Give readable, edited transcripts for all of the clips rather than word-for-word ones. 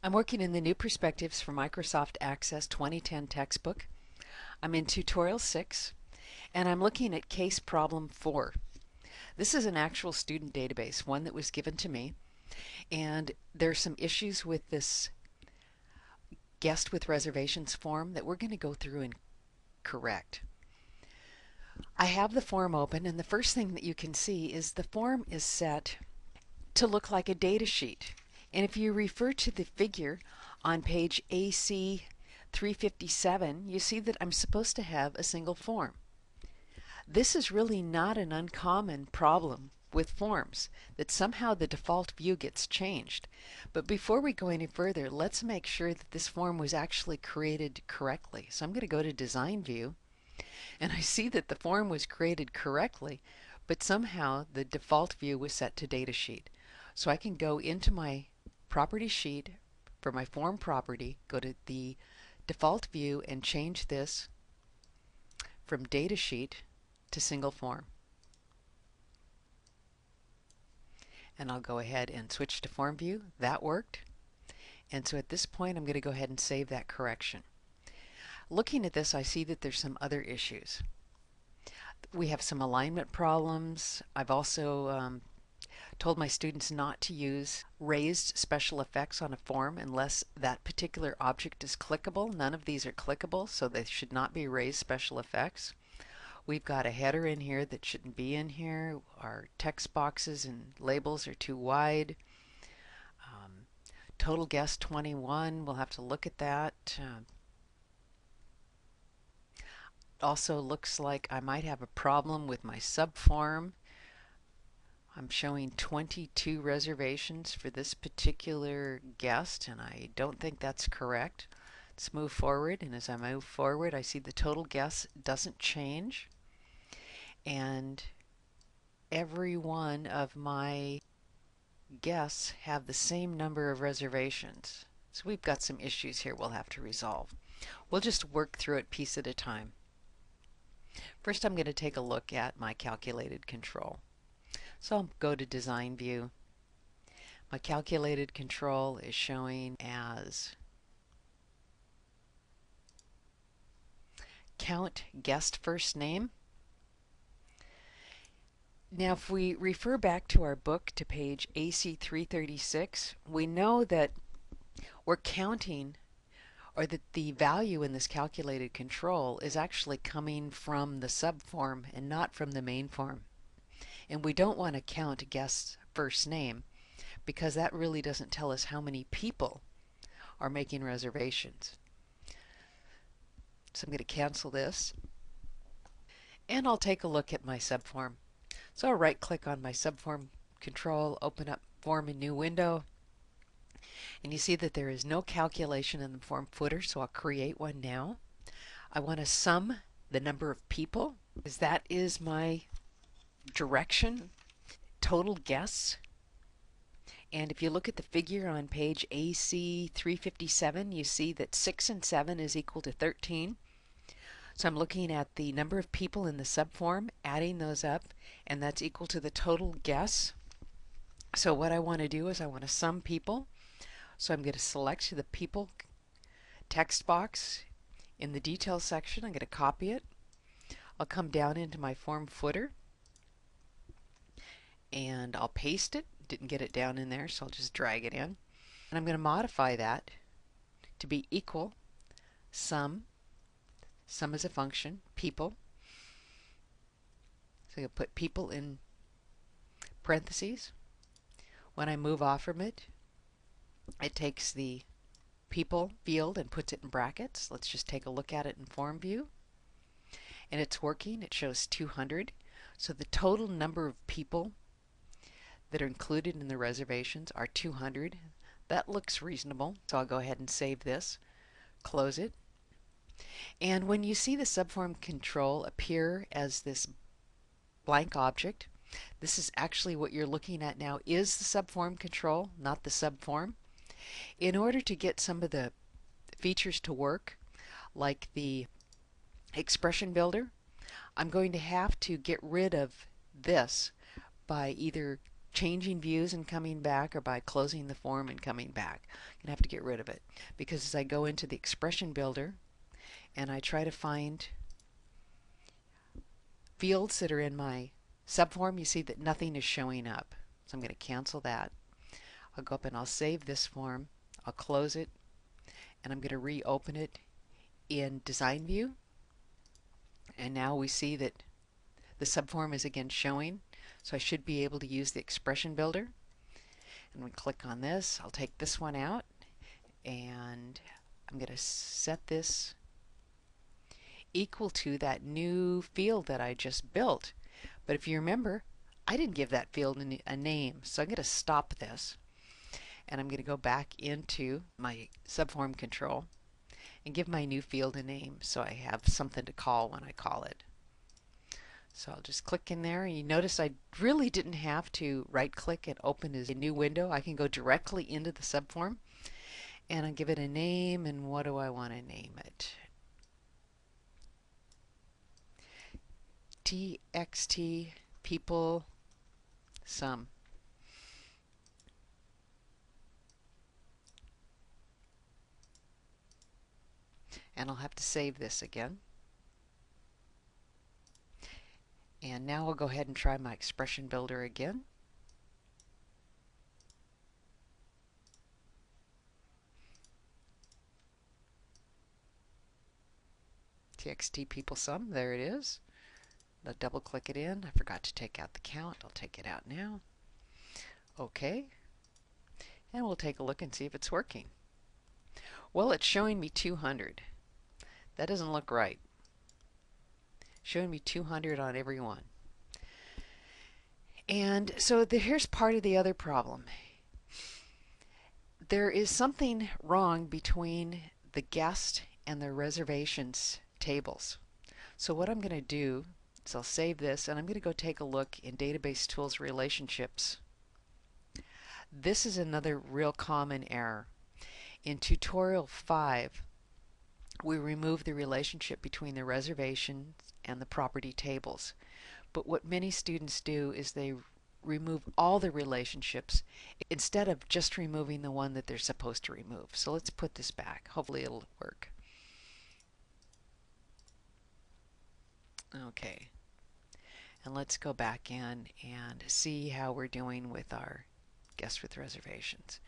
I'm working in the New Perspectives for Microsoft Access 2010 textbook. I'm in tutorial 6 and I'm looking at case problem 4. This is an actual student database, one that was given to me, and there's some issues with this guest with reservations form that we're going to go through and correct. I have the form open, and the first thing that you can see is the form is set to look like a data sheet. And if you refer to the figure on page AC 357, you see that I'm supposed to have a single form. This is really not an uncommon problem with forms, that somehow the default view gets changed. But before we go any further, let's make sure that this form was actually created correctly. So I'm going to go to Design View, and I see that the form was created correctly, but somehow the default view was set to Data Sheet. So I can go into my property sheet for my form property, go to the default view and change this from data sheet to single form. And I'll go ahead and switch to form view. That worked. And so at this point I'm going to go ahead and save that correction. Looking at this, I see that there's some other issues. We have some alignment problems. I've also told my students not to use raised special effects on a form unless that particular object is clickable. None of these are clickable, so they should not be raised special effects. We've got a header in here that shouldn't be in here. Our text boxes and labels are too wide. Total guess 21, we'll have to look at that. Also looks like I might have a problem with my subform. I'm showing 22 reservations for this particular guest, and I don't think that's correct. Let's move forward, and as I move forward, I see the total guess doesn't change, and every one of my guests have the same number of reservations. So we've got some issues here we'll have to resolve. We'll just work through it piece at a time. First, I'm going to take a look at my calculated control. So I'll go to Design View. My calculated control is showing as count guest first name. Now if we refer back to our book to page AC 336, we know that we're counting, or that the value in this calculated control is actually coming from the subform and not from the main form. And we don't want to count guest's first name because that really doesn't tell us how many people are making reservations. So I'm going to cancel this, and I'll take a look at my subform. So I'll right click on my subform control, open up form in new window, and you see that there is no calculation in the form footer, so I'll create one now. I want to sum the number of people, because that is my direction, total guess. And if you look at the figure on page AC 357, you see that 6 and 7 is equal to 13. So I'm looking at the number of people in the subform, adding those up, and that's equal to the total guess. So what I want to do is I want to sum people. So I'm going to select the people text box in the details section. I'm going to copy it. I'll come down into my form footer and I'll paste it. Didn't get it down in there, so I'll just drag it in. And I'm going to modify that to be equal sum as a function, people. So you'll put people in parentheses. When I move off from it, it takes the people field and puts it in brackets. Let's just take a look at it in form view. And it's working. It shows 200. So the total number of people that are included in the reservations are 200. That looks reasonable. So I'll go ahead and save this, close it. And when you see the subform control appear as this blank object, this is actually what you're looking at now is the subform control, not the subform. In order to get some of the features to work, like the expression builder, I'm going to have to get rid of this by either changing views and coming back, or by closing the form and coming back. I'm going to have to get rid of it, because as I go into the expression builder and I try to find fields that are in my subform, you see that nothing is showing up. So I'm going to cancel that. I'll go up and I'll save this form. I'll close it, and I'm going to reopen it in design view. And now we see that the subform is again showing. So I should be able to use the expression builder. And we click on this. I'll take this one out, and I'm going to set this equal to that new field that I just built. But if you remember, I didn't give that field a name, so I'm going to stop this, and I'm going to go back into my subform control and give my new field a name so I have something to call when I call it. So I'll just click in there, and you notice I really didn't have to right click and open a new window. I can go directly into the subform, and I'll give it a name. And what do I want to name it? TXT people sum. And I'll have to save this again. And now I'll go ahead and try my expression builder again. TXT people sum, there it is. I'll double click it in. I forgot to take out the count. I'll take it out now. OK. And we'll take a look and see if it's working. Well, it's showing me 200. That doesn't look right. Showing me 200 on every one. And so here's part of the other problem. There is something wrong between the guest and the reservations tables. So what I'm going to do is I'll save this, and I'm going to go take a look in Database Tools Relationships. This is another real common error. In Tutorial 5, we remove the relationship between the reservations and the property tables. But what many students do is they remove all the relationships instead of just removing the one that they're supposed to remove. So let's put this back. Hopefully it'll work. Okay. And let's go back in and see how we're doing with our guests with reservations.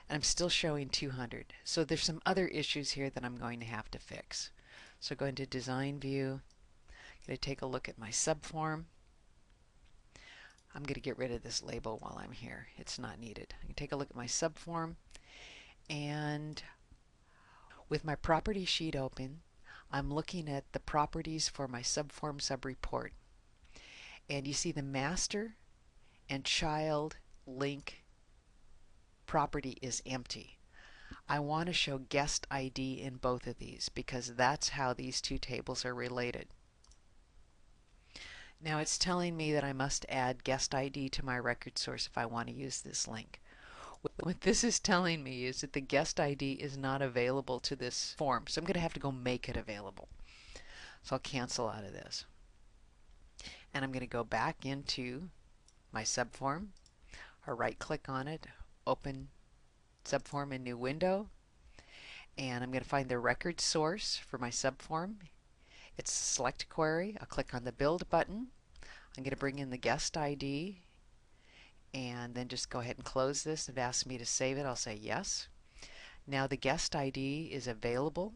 And I'm still showing 200. So there's some other issues here that I'm going to have to fix. So go into Design View. I'm going to take a look at my subform. I'm going to get rid of this label while I'm here. It's not needed. I can take a look at my subform, and with my property sheet open, I'm looking at the properties for my subform subreport. And you see the master and child link property is empty. I want to show guest ID in both of these because that's how these two tables are related. Now it's telling me that I must add guest ID to my record source if I want to use this link. What this is telling me is that the guest ID is not available to this form, so I'm going to have to go make it available. So I'll cancel out of this. And I'm going to go back into my subform, or right click on it, open subform in new window, and I'm going to find the record source for my subform. It's select query. I'll click on the build button. I'm going to bring in the guest ID, and then just go ahead and close this. If it asks me to save it, I'll say yes. Now the guest ID is available.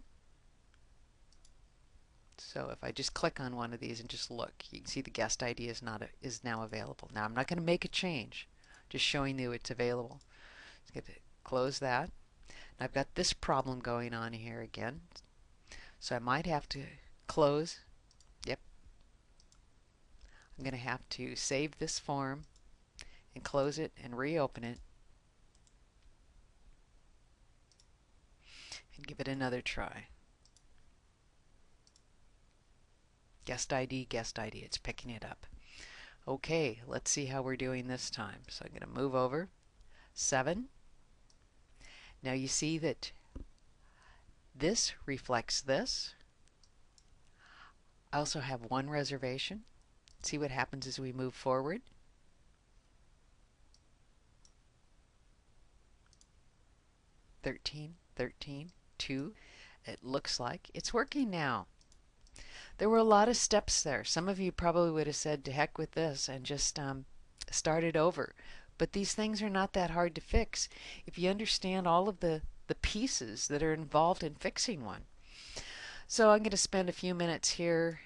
So if I just click on one of these and just look, you can see the guest ID is now available. Now I'm not going to make a change, just showing you it's available. Let's get to close that. And I've got this problem going on here again. So I might have to close. Yep. I'm going to have to save this form and close it and reopen it and give it another try. Guest ID, guest ID. It's picking it up. Okay, let's see how we're doing this time. So I'm going to move over. 7. Now you see that this reflects this. I also have one reservation. See what happens as we move forward. 13, 13, 2. It looks like it's working now. There were a lot of steps there. Some of you probably would have said to heck with this and just started over. But these things are not that hard to fix if you understand all of the pieces that are involved in fixing one. So I'm going to spend a few minutes here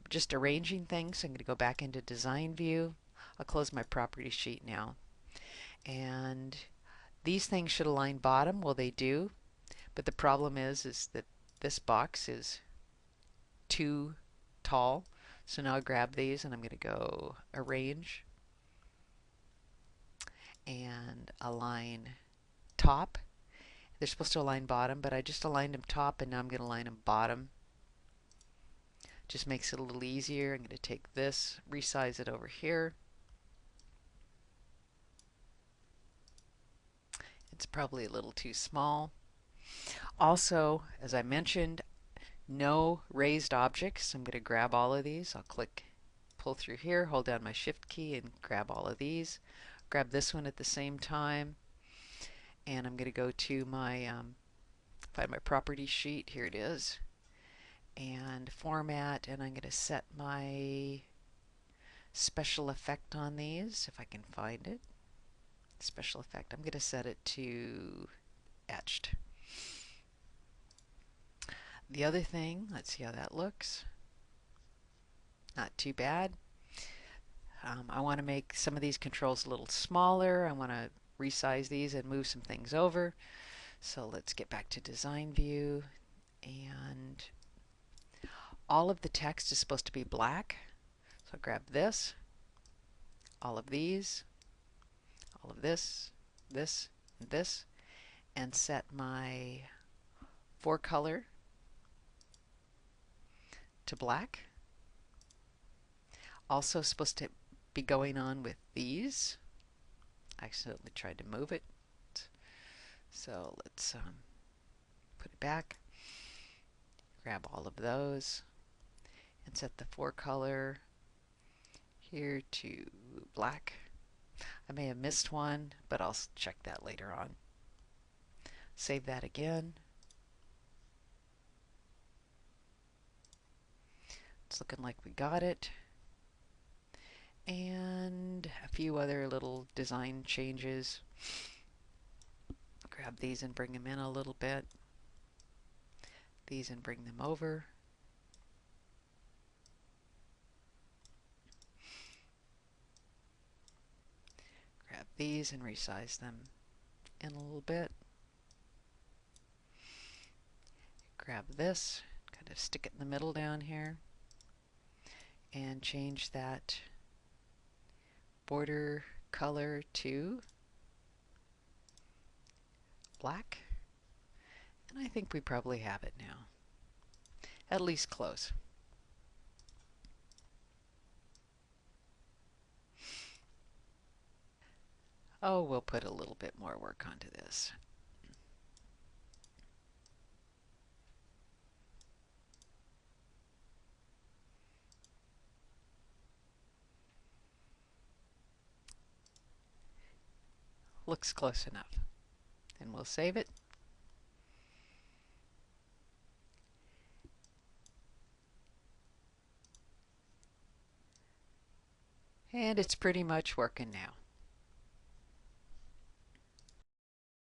just arranging things. I'm going to go back into design view. I'll close my property sheet now. And these things should align bottom. Well, they do. But the problem is that this box is too tall. So now I'll grab these and I'm going to go arrange and align top. They're supposed to align bottom, but I just aligned them top and now I'm going to align them bottom. Just makes it a little easier. I'm going to take this, resize it over here. It's probably a little too small. Also, as I mentioned, no raised objects. I'm going to grab all of these. I'll click, pull through here, hold down my shift key and grab all of these. Grab this one at the same time. And I'm going to go to my, find my property sheet. Here it is. And format, and I'm going to set my special effect on these, if I can find it. Special effect, I'm going to set it to etched. The other thing, let's see how that looks. Not too bad. I want to make some of these controls a little smaller. I want to resize these and move some things over. So let's get back to design view, and all of the text is supposed to be black. So I'll grab this, all of these, all of this, this, and this, and set my forecolor to black. Also supposed to be going on with these. I accidentally tried to move it. So let's put it back. Grab all of those and set the forecolor here to black. I may have missed one, but I'll check that later on. Save that again. It's looking like we got it. And a few other little design changes. Grab these and bring them in a little bit. These and bring them over. Grab these and resize them in a little bit. Grab this, kind of stick it in the middle down here, and change that border color to black. And I think we probably have it now. At least close. Oh, we'll put a little bit more work onto this. Looks close enough. And we'll save it. And it's pretty much working now.